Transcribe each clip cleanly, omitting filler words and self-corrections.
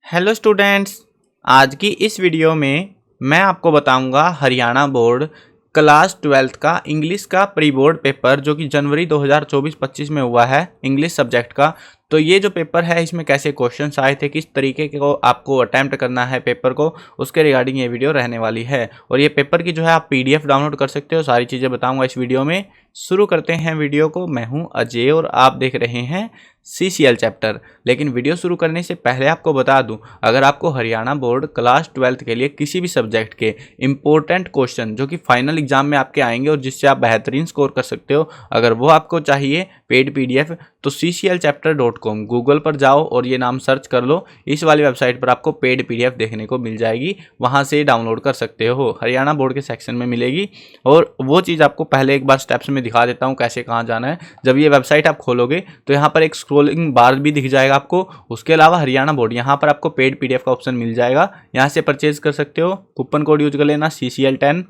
Hello students. आज की इस वीडियो में मैं आपको बताऊंगा हरियाणा बोर्ड क्लास 12th का इंग्लिश का प्री बोर्ड पेपर जो कि जनवरी 2024-25 में हुआ है इंग्लिश सब्जेक्ट का। तो ये जो पेपर है इसमें कैसे क्वेश्चंस आए थे, किस तरीके को आपको अटैम्प्ट करना है पेपर को, उसके रिगार्डिंग ये वीडियो रहने वाली है। और ये पेपर की जो है आप पीडीएफ डाउनलोड कर सकते हो, सारी चीज़ें बताऊंगा इस वीडियो में। शुरू करते हैं वीडियो को। मैं हूं अजय और आप देख रहे हैं सीसीएल चैप्टर। लेकिन वीडियो शुरू करने से पहले आपको बता दूं, अगर आपको हरियाणा बोर्ड क्लास 12th के लिए किसी भी सब्जेक्ट के इंपॉर्टेंट क्वेश्चन जो कि फाइनल एग्जाम में आपके आएंगे और जिससे आप बेहतरीन स्कोर कर सकते हो, अगर वो आपको चाहिए पेड पीडीएफ, तो cclchapter.com गूगल पर जाओ और ये नाम सर्च कर लो। इस वाली वेबसाइट पर आपको पेड पीडीएफ देखने को मिल जाएगी, वहाँ से डाउनलोड कर सकते हो। हरियाणा बोर्ड के सेक्शन में मिलेगी और वो चीज़ आपको पहले एक बार स्टेप्स में दिखा देता हूँ कैसे कहाँ जाना है। जब ये वेबसाइट आप खोलोगे तो यहाँ पर एक स्क्रोलिंग बार भी दिख जाएगा आपको। उसके अलावा हरियाणा बोर्ड, यहाँ पर आपको पेड पीडीएफ का ऑप्शन मिल जाएगा, यहाँ से परचेज कर सकते हो। कूपन कोड यूज कर लेना CCL10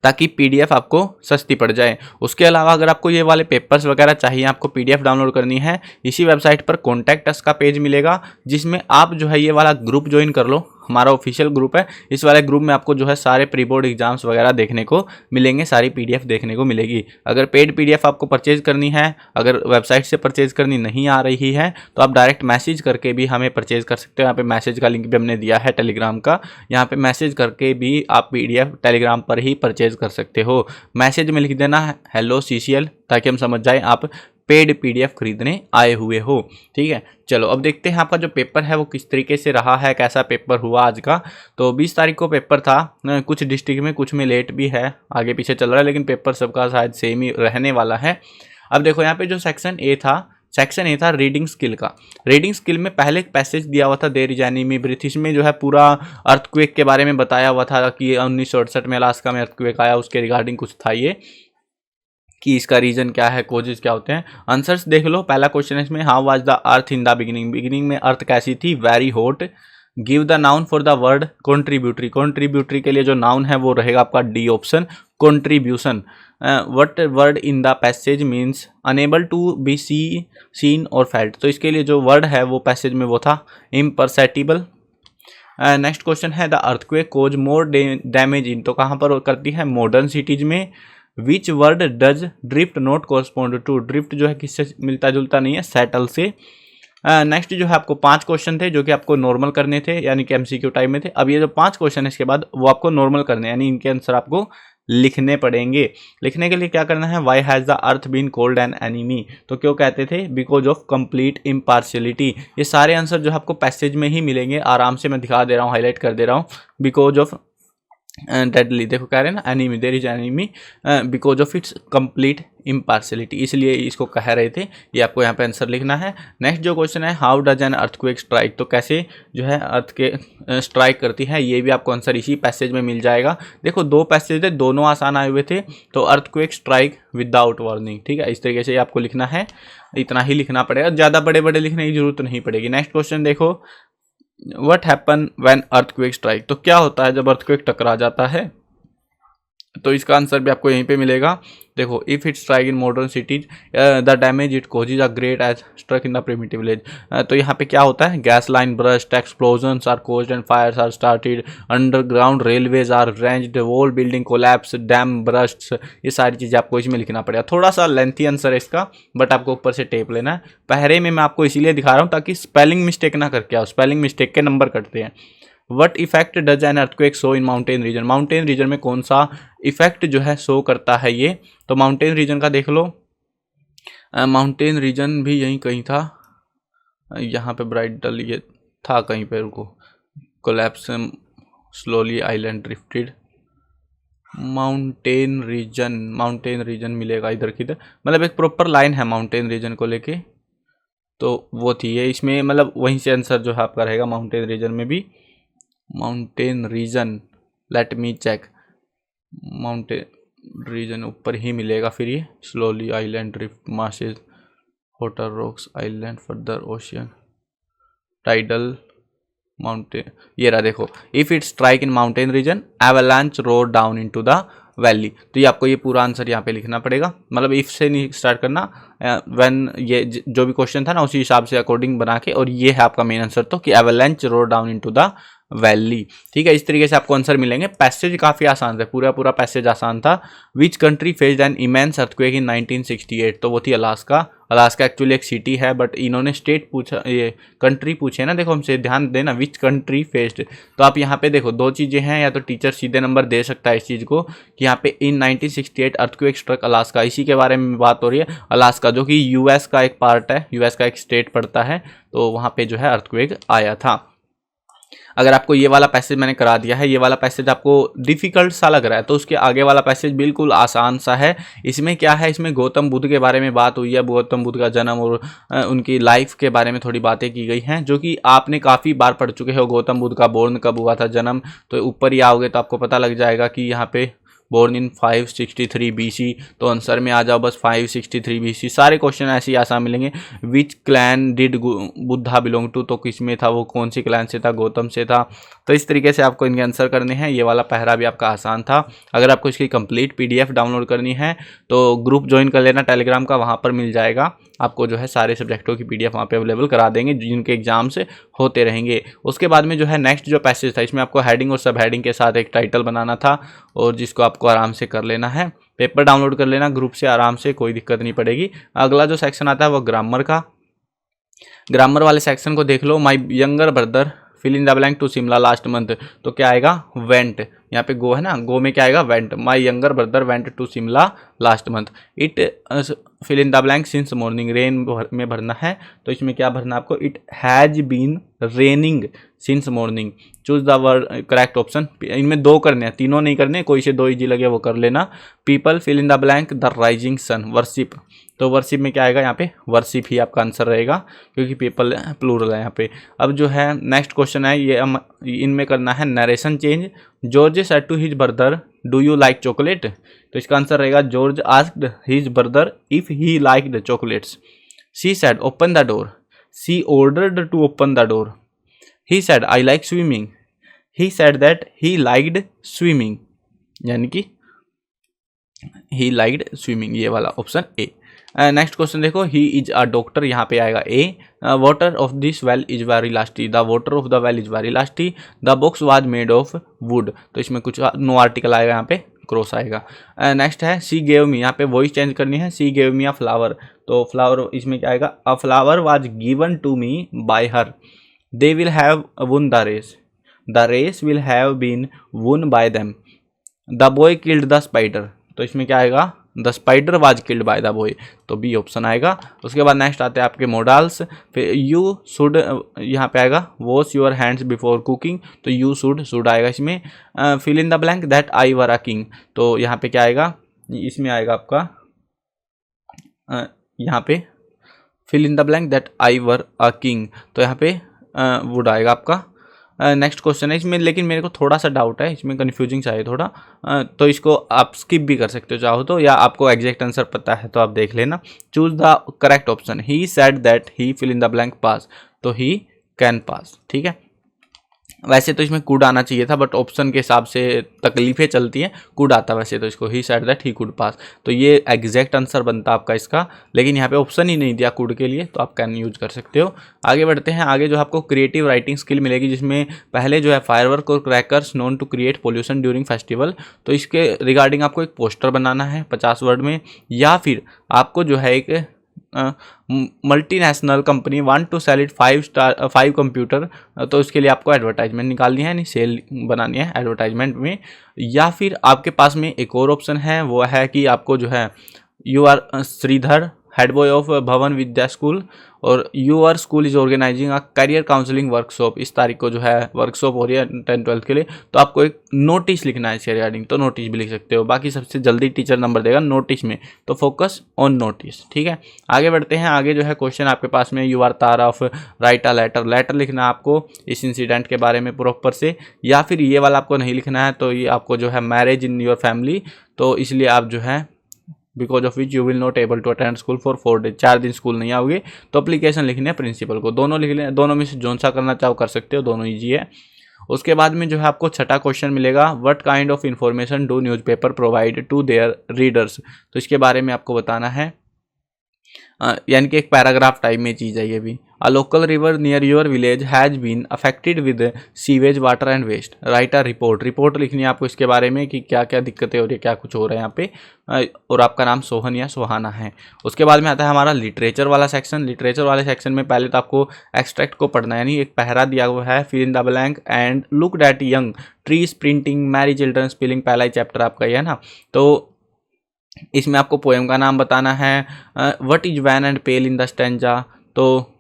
ताकि पीडीएफ आपको सस्ती पड़ जाए। उसके अलावा अगर आपको ये वाले पेपर्स वगैरह चाहिए, आपको पीडीएफ डाउनलोड करनी है, इसी वेबसाइट पर कॉन्टैक्ट अस का पेज मिलेगा जिसमें आप जो है ये वाला ग्रुप ज्वाइन कर लो। हमारा ऑफिशियल ग्रुप है। इस वाले ग्रुप में आपको जो है सारे प्री बोर्ड एग्जाम्स वगैरह देखने को मिलेंगे, सारी पीडीएफ देखने को मिलेगी। अगर पेड पीडीएफ आपको परचेज करनी है, अगर वेबसाइट से परचेज करनी नहीं आ रही है, तो आप डायरेक्ट मैसेज करके भी हमें परचेज कर सकते हो। यहाँ पे मैसेज का लिंक भी हमने दिया है टेलीग्राम का, यहाँ पे मैसेज करके भी आप पीडीएफ टेलीग्राम पर ही परचेज कर सकते हो। मैसेज में लिख देना हेलो CCL ताकि हम समझ जाए आप पेड पीडीएफ खरीदने आए हुए हो। ठीक है, चलो अब देखते हैं आपका जो पेपर है वो किस तरीके से रहा है, कैसा पेपर हुआ आज का। तो 20 तारीख को पेपर था। कुछ डिस्ट्रिक्ट में कुछ में लेट भी है, आगे पीछे चल रहा है, लेकिन पेपर सबका शायद सेम ही रहने वाला है। अब देखो यहाँ पे जो सेक्शन ए था रीडिंग स्किल का। रीडिंग स्किल में पहले एक पैसेज दिया हुआ था, देयर इज एनीमी ब्रीथ। इसमें जो है पूरा अर्थक्वेक के बारे में बताया हुआ था कि 1968 में अलास्का में अर्थक्वेक आया, उसके रिगार्डिंग कुछ था ये, कि इसका रीजन क्या है, कोजेज क्या होते हैं। आंसर्स देख लो। पहला क्वेश्चन है इसमें, how was the earth in the beginning. Beginning में अर्थ कैसी थी, very hot. Give the noun for the word contributory. Contributory के लिए जो नाउन है वो रहेगा आपका D option, contribution. What word in the passage means unable to be seen और फेल्ट। तो इसके लिए जो वर्ड है वो पैसेज में वो था इम्परसेप्टिबल। नेक्स्ट क्वेश्चन है the earthquake cause more damage in. तो कहाँ पर करती है, मॉडर्न सिटीज में। Which word does drift not correspond to. Drift जो है किससे मिलता जुलता नहीं है, सेटल से। नेक्स्ट जो है आपको 5 क्वेश्चन थे जो कि आपको नॉर्मल करने थे, यानी कि MCQ टाइप में थे। अब ये जो 5 क्वेश्चन है इसके बाद वो आपको नॉर्मल करने, यानी इनके आंसर आपको लिखने पड़ेंगे। लिखने के लिए क्या करना है, why has the earth been called an enemy. तो क्यों कहते थे, बिकॉज ऑफ कंप्लीट इम्पार्शियलिटी। ये सारे आंसर जो है आपको पैसेज में ही मिलेंगे, आराम से मैं दिखा दे रहा हूँ, हाईलाइट कर दे रहा हूँ। बिकॉज ऑफ डेडली, देखो कह रहे हैं ना enemy, there is enemy because of its complete impartiality, इसलिए इसको कह रहे थे। ये आपको यहाँ पे आंसर लिखना है। नेक्स्ट जो क्वेश्चन है, how does an earthquake strike. तो कैसे जो है अर्थ के स्ट्राइक करती है, ये भी आपको आंसर इसी पैसेज में मिल जाएगा। देखो 2 पैसेज थे, दोनों आसान आए हुए थे। तो अर्थक्वेक स्ट्राइक विदाउट वार्निंग। ठीक है, इस तरीके से आपको लिखना है, इतना ही लिखना पड़ेगा, ज़्यादा बड़े बड़े लिखने की जरूरत नहीं पड़ेगी। नेक्स्ट क्वेश्चन देखो, what happen when earthquake strike. तो क्या होता है जब अर्थक्वेक टकरा जाता है, तो इसका आंसर भी आपको यहीं पे मिलेगा। देखो, if it strike in modern cities the damage it causes are great as struck in the primitive village. तो यहाँ पे क्या होता है, gas line burst, explosions are caused and fires are started, underground railways are ranged, wall building collapse, dam burst. ये सारी चीज़ें आपको इसमें लिखना पड़ेगा। थोड़ा सा लेंथी आंसर है इसका, बट आपको ऊपर से टेप लेना है। पहले में मैं आपको इसीलिए दिखा रहा हूँ ताकि स्पेलिंग मिस्टेक ना करके आओ, स्पेलिंग मिस्टेक के नंबर कटते हैं। What effect does an earthquake show in mountain reason. Mountain region में कौन सा इफेक्ट जो है शो करता है ये, तो माउंटेन रीजन का देख लो। माउंटेन रीजन भी यहीं कहीं था, यहाँ पे ब्राइट डल ये था कहीं पे, रुको, collapse slowly island drifted. Mountain region मिलेगा इधर किधर, मतलब एक प्रॉपर लाइन है माउंटेन रीजन को लेके, तो वो थी ये। इसमें मतलब वहीं से आंसर जो है आपका रहेगा माउंटेन रीजन में भी। Mountain region, let me check, mountain region ऊपर ही मिलेगा फिर ये। Slowly island drift masses hotter rocks island further ocean tidal mountain, ये रहा देखो। If it strike in mountain region avalanche road down into the valley. तो ये आपको ये पूरा आंसर यहाँ पे लिखना पड़ेगा, मतलब इफ से नहीं स्टार्ट करना, व्हेन ये जो भी क्वेश्चन था ना उसी हिसाब से अकॉर्डिंग बना के, और ये है आपका मेन आंसर तो कि avalanche roll down into the valley. ठीक है, इस तरीके से आपको आंसर मिलेंगे। पैसेज काफी आसान था, पूरा पैसेज आसान था। Which country faced an immense earthquake इन 1968, तो वो थी अलास्का। अलास्का एक्चुअली एक सिटी है, बट इन्होंने स्टेट पूछा, ये कंट्री पूछे ना, देखो हमसे ध्यान देना, विच कंट्री फेस्ड। तो आप यहाँ पे देखो दो चीजें हैं, या तो टीचर सीधे नंबर दे सकता है इस चीज को कि यहाँ पे इन 1968 अर्थक्वेक स्ट्रक अलास्का, इसी के बारे में बात हो रही है। अलास्का जो कि यूएस का एक पार्ट है, यूएस का एक स्टेट पड़ता है, तो वहाँ पे जो है अर्थक्वेक आया था। अगर आपको ये वाला पैसेज मैंने करा दिया है, ये वाला पैसेज आपको डिफिकल्ट सा लग रहा है, तो उसके आगे वाला पैसेज बिल्कुल आसान सा है। इसमें क्या है, इसमें गौतम बुद्ध के बारे में बात हुई है, गौतम बुद्ध का जन्म और उनकी लाइफ के बारे में थोड़ी बातें की गई हैं, जो कि आपने काफ़ी बार पढ़ चुके हो। गौतम बुद्ध का बोर्न कब हुआ था, जन्म, तो ऊपर ही आओगे तो आपको पता लग जाएगा कि यहाँ पे बोर्न इन 563 BC, तो आंसर में आ जाओ बस 563 BC। सारे क्वेश्चन ऐसे ही आसान मिलेंगे। Which clan did Buddha belong to, तो किस में था वो, कौन सी क्लैन से था, गौतम से था। तो इस तरीके से आपको इनके आंसर करने हैं। ये वाला पहरा भी आपका आसान था। अगर आपको इसकी कंप्लीट PDF डाउनलोड करनी है तो ग्रुप ज्वाइन कर लेना टेलीग्राम का, वहाँ पर मिल जाएगा आपको, जो है सारे सब्जेक्टों की PDF वहाँ पे अवेलेबल करा देंगे जिनके एग्जाम्स होते रहेंगे। उसके बाद में जो है नेक्स्ट जो पैसेज था, इसमें आपको हेडिंग और सब हेडिंग के साथ एक टाइटल बनाना था, और जिसको आपको आराम से कर लेना है। पेपर डाउनलोड कर लेना ग्रुप से आराम से, कोई दिक्कत नहीं पड़ेगी। अगला जो सेक्शन आता है वो ग्रामर का। ग्रामर वाले सेक्शन को देख लो। My younger brother fill in the blank to Shimla last month, तो क्या आएगा, वेंट। यहाँ पे गो है ना, गो में क्या आएगा, went. My younger brother went to Shimla last month. It fill in the blank since morning, rain में भरना है, तो इसमें क्या भरना है आपको, it has been raining since morning. Choose the word correct option. इनमें दो करने हैं, तीनों नहीं करने, कोई से दो इजी लगे वो कर लेना। People fill in the blank the rising sun, worship, तो वर्शिप में क्या आएगा, यहाँ पे वर्शिप ही आपका आंसर रहेगा, क्योंकि पीपल प्लूरल है यहाँ पे। अब जो है नेक्स्ट क्वेश्चन है, ये इनमें करना है narration change. George said to his brother do you like chocolate, तो इसका आंसर रहेगा George asked his brother if he liked chocolates. She said open the door, she ordered to open the door. He said I like swimming, he said that he liked swimming, यानी कि ही liked swimming, ये वाला option A. Next question देखो, he is a doctor, यहाँ पे आएगा A. Water of this well is very tasty, the water of the well is very tasty. The box was made of wood, तो इसमें कुछ no article आएगा, यहाँ पे क्रॉस आएगा। नेक्स्ट है सी गेव मी, यहाँ पे वॉइस चेंज करनी है, she gave me a flower, तो फ्लावर इसमें क्या आएगा, a flower was given to me by her. They will have won the race, the race will have been won by them. The boy killed the spider, तो इसमें क्या आएगा, the spider was killed by the boy, तो B option आएगा। उसके बाद next आते हैं आपके मॉडल्स। फिर यू शुड, यहाँ पे आएगा wash your hands before cooking, तो यू शुड आएगा इसमें। Fill in the blank that I were a king, तो यहाँ पे क्या आएगा, इसमें आएगा आपका यहाँ पे fill in the blank that I were a king, तो यहाँ पे वुड आएगा आपका। नेक्स्ट क्वेश्चन है इसमें, लेकिन मेरे को थोड़ा सा डाउट है इसमें, कन्फ्यूजिंग सा है थोड़ा, तो इसको आप स्किप भी कर सकते हो चाहो तो, या आपको एग्जैक्ट आंसर पता है तो आप देख लेना। Choose the correct option. He said that he fill in the blank pass, तो ही कैन पास, ठीक है। वैसे तो इसमें कुड आना चाहिए था, बट ऑप्शन के हिसाब से तकलीफें चलती हैं, कुड आता वैसे तो इसको, ही said that he could pass, तो ये एग्जैक्ट आंसर बनता आपका इसका, लेकिन यहाँ पे ऑप्शन ही नहीं दिया कुड के लिए, तो आप कैन यूज कर सकते हो। आगे बढ़ते हैं, आगे जो आपको क्रिएटिव राइटिंग स्किल मिलेगी, जिसमें पहले जो है फायरवर्क और crackers known to create pollution during festival, तो इसके रिगार्डिंग आपको एक पोस्टर बनाना है 50 वर्ड में, या फिर आपको जो है एक multinational company want to sell it 5 computer, तो उसके लिए आपको एडवर्टाइजमेंट निकालनी है, नहीं सेल बनानी है एडवर्टाइजमेंट में। या फिर आपके पास में एक और ऑप्शन है, वो है कि आपको जो है you are Sridhar head boy of Bhavan Vidya school, और your school is organising a career counselling workshop, इस तारीख को जो है वर्कशॉप हो रही है 10th-12th के लिए, तो आपको एक नोटिस लिखना है इसके रिगार्डिंग, तो नोटिस भी लिख सकते हो। बाकी सबसे जल्दी टीचर नंबर देगा नोटिस में, तो फोकस ऑन नोटिस, ठीक है। आगे बढ़ते हैं, आगे जो है क्वेश्चन आपके पास में, you are Tara of write a letter, letter लिखना है आपको इस इंसिडेंट के बारे में प्रॉपर से, या फिर ये वाला आपको नहीं लिखना है, तो ये आपको जो है मैरिज इन योर फैमिली, तो इसलिए आप जो है because of which you will not able to attend school for 4 days, 4 दिन स्कूल नहीं आओगे, तो अप्लीकेशन लिखनी है प्रिंसिपल को, दोनों लिख लें, दोनों में से जोन सा करना चाहो कर सकते हो, दोनों ईजी है। उसके बाद में जो है आपको छठा क्वेश्चन मिलेगा, what kind of information do newspaper provide to their readers. तो इसके बारे में आपको बताना है, यानी कि एक पैराग्राफ टाइप में चीज़ है ये भी। A local river near your village has been affected with sewage water and waste, write a report. Report लिखनी है आपको इसके बारे में कि क्या क्या दिक्कतें हो रही है, क्या कुछ हो रहा है यहाँ पे, और आपका नाम सोहन या सुहाना है। उसके बाद में आता है हमारा लिटरेचर वाला सेक्शन। लिटरेचर वाले सेक्शन में पहले तो आपको एक्सट्रैक्ट को पढ़ना है, यानी एक पहरा दिया हुआ है, fill in the blank and look that young trees printing merry children spelling, पहला ही चैप्टर आपका ये है ना। तो इसमें आपको पोएम का नाम बताना है, what is when and pale in the stanza. तो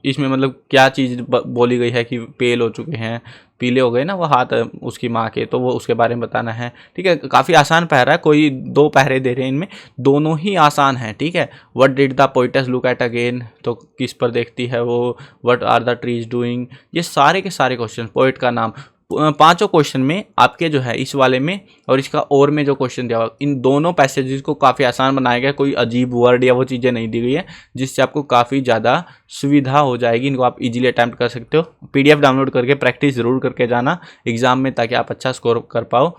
इसमें मतलब क्या चीज़ बोली गई है कि पेल हो चुके हैं, पीले हो गए ना वो हाथ उसकी माँ के, तो वो उसके बारे में बताना है। ठीक है, काफ़ी आसान पहरा है, कोई 2 पहरे दे रहे हैं, इनमें दोनों ही आसान हैं। ठीक है, what did the poets look at again, तो किस पर देखती है वो, what are the trees doing, ये सारे के सारे क्वेश्चन, पोइट का नाम। 5 क्वेश्चन में आपके जो है इस वाले में और इसका और में जो क्वेश्चन दिया हुआ, इन दोनों पैसेजेस को काफ़ी आसान बनाया गया, कोई अजीब वर्ड या वो चीज़ें नहीं दी गई है, जिससे आपको काफ़ी ज़्यादा सुविधा हो जाएगी। इनको आप इजीली अटैम्प्ट कर सकते हो। PDF डाउनलोड करके प्रैक्टिस ज़रूर करके जाना एग्जाम में, ताकि आप अच्छा स्कोर कर पाओ।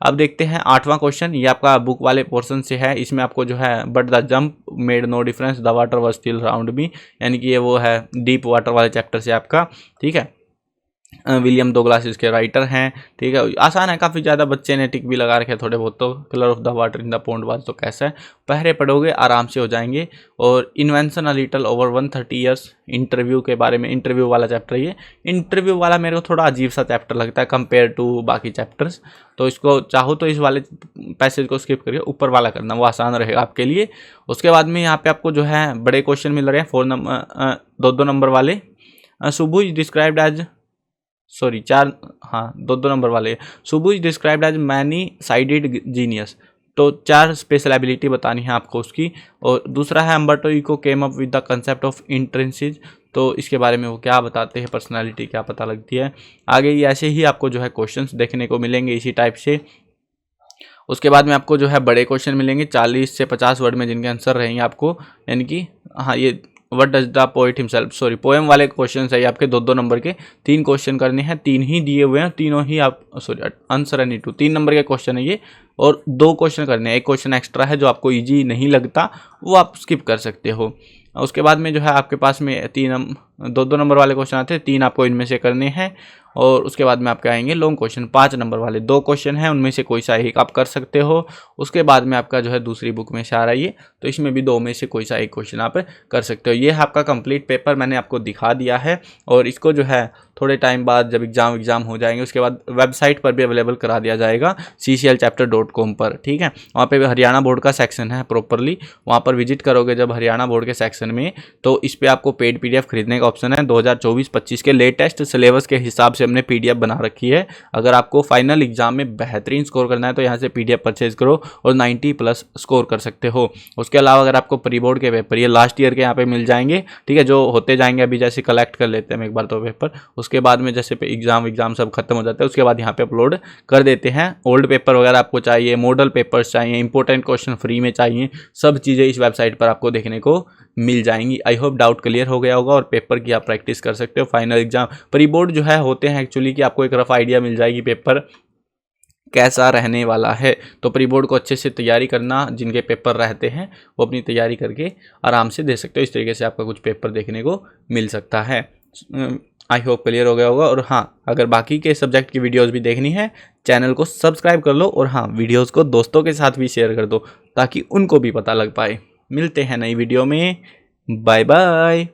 अब देखते हैं 8वां क्वेश्चन, ये आपका बुक वाले पोर्शन से है। इसमें आपको जो है, but the jump made no difference, the water was still round me, यानी कि ये वो है डीप वाटर वाले चैप्टर से आपका। ठीक है, विलियम डगलस इसके राइटर हैं। ठीक है, आसान है काफ़ी ज़्यादा, बच्चे ने टिक भी लगा रखे थोड़े बहुत। तो colour of the water in the pond was, तो कैसा है, पहरे पढ़ोगे आराम से हो जाएंगे। और invention a little over 130 years, interview के बारे में, इंटरव्यू वाला चैप्टर ये। इंटरव्यू वाला मेरे को थोड़ा अजीब सा चैप्टर लगता है कंपेयर टू बाकी चैप्टर्स, तो इसको चाहो तो इस वाले पैसेज को स्किप करके ऊपर वाला करना, वो आसान रहेगा आपके लिए। उसके बाद में यहाँ पे आपको जो है बड़े क्वेश्चन मिल रहे हैं 4 नंबर 2-2 नंबर वाले। Subu is described as, sorry 4, हाँ 2-2 नंबर वाले। Subu is described as many sided genius, तो 4 स्पेशल एबिलिटी बतानी है आपको उसकी। और दूसरा है Umberto Eco came up with the concept of intrinsics, तो इसके बारे में वो क्या बताते हैं, पर्सनालिटी क्या पता लगती है। आगे ये ऐसे ही आपको जो है क्वेश्चंस देखने को मिलेंगे इसी टाइप से। उसके बाद में आपको जो है बड़े क्वेश्चन मिलेंगे 40 से 50 वर्ड में, जिनके आंसर रहेंगे आपको, यानी कि हाँ ये what does the poet himself, sorry poem वाले क्वेश्चन है आपके 2-2 नंबर के। 3 क्वेश्चन करने हैं, 3 ही दिए हुए हैं, तीनों ही आप, sorry answer any two, 3 number के क्वेश्चन है ये, और 2 क्वेश्चन करने हैं। एक क्वेश्चन एक्स्ट्रा है जो आपको इजी नहीं लगता, वो आप स्किप कर सकते हो। उसके बाद में जो है आपके पास में 2-2 नंबर वाले क्वेश्चन आते हैं, 3 आपको इनमें से करने हैं। और उसके बाद में आपके आएंगे लॉन्ग क्वेश्चन 5 नंबर वाले, 2 क्वेश्चन हैं, उनमें से कोई सा एक आप कर सकते हो। उसके बाद में आपका जो है दूसरी बुक में से आ रहा है ये, तो इसमें भी 2 में से कोई सा एक क्वेश्चन आप कर सकते हो। ये है आपका कंप्लीट पेपर, मैंने आपको दिखा दिया है। और इसको जो है थोड़े टाइम बाद जब एग्जाम हो जाएंगे उसके बाद वेबसाइट पर भी अवेलेबल करा दिया जाएगा cclchapter.com पर। ठीक है, वहाँ पे हरियाणा बोर्ड का सेक्शन है प्रॉपरली, वहाँ पर विजिट करोगे जब हरियाणा बोर्ड के सेक्शन में, तो इस पर आपको पेड PDF खरीदने का ऑप्शन है। 2024-25 के लेटेस्ट सिलेबस के हिसाब से हमने PDF बना रखी है। अगर आपको फाइनल एग्जाम में बेहतरीन स्कोर करना है तो यहाँ से PDF परचेज करो और 90+ स्कोर कर सकते हो। उसके अलावा अगर आपको प्री बोर्ड के पेपर ये लास्ट ईयर के यहाँ पे मिल जाएंगे, ठीक है, जो होते जाएंगे, अभी जैसे कलेक्ट कर लेते हैं हम एक बार तो पेपर, उसके बाद में जैसे एग्जाम सब खत्म हो जाता है उसके बाद यहाँ पे अपलोड कर देते हैं। ओल्ड पेपर वगैरह आपको चाहिए, मॉडल पेपर्स चाहिए, इंपॉर्टेंट क्वेश्चन फ्री में चाहिए, सब चीज़ें इस वेबसाइट पर आपको देखने को मिल जाएंगी। आई होप डाउट क्लियर हो गया होगा और पेपर की आप प्रैक्टिस कर सकते हो। फाइनल एग्जाम प्री बोर्ड जो है होते हैं एक्चुअली कि आपको एक रफ आइडिया मिल जाएगी पेपर कैसा रहने वाला है। तो प्री बोर्ड को अच्छे से तैयारी करना, जिनके पेपर रहते हैं वो अपनी तैयारी करके आराम से दे सकते हो। इस तरीके से आपका कुछ पेपर देखने को मिल सकता है। आई होप क्लियर हो गया होगा। और हाँ, अगर बाकी के सब्जेक्ट की वीडियोस भी देखनी है चैनल को सब्सक्राइब कर लो और हाँ, वीडियोस को दोस्तों के साथ भी शेयर कर दो ताकि उनको भी पता लग पाए। मिलते हैं नई वीडियो में, बाय बाय।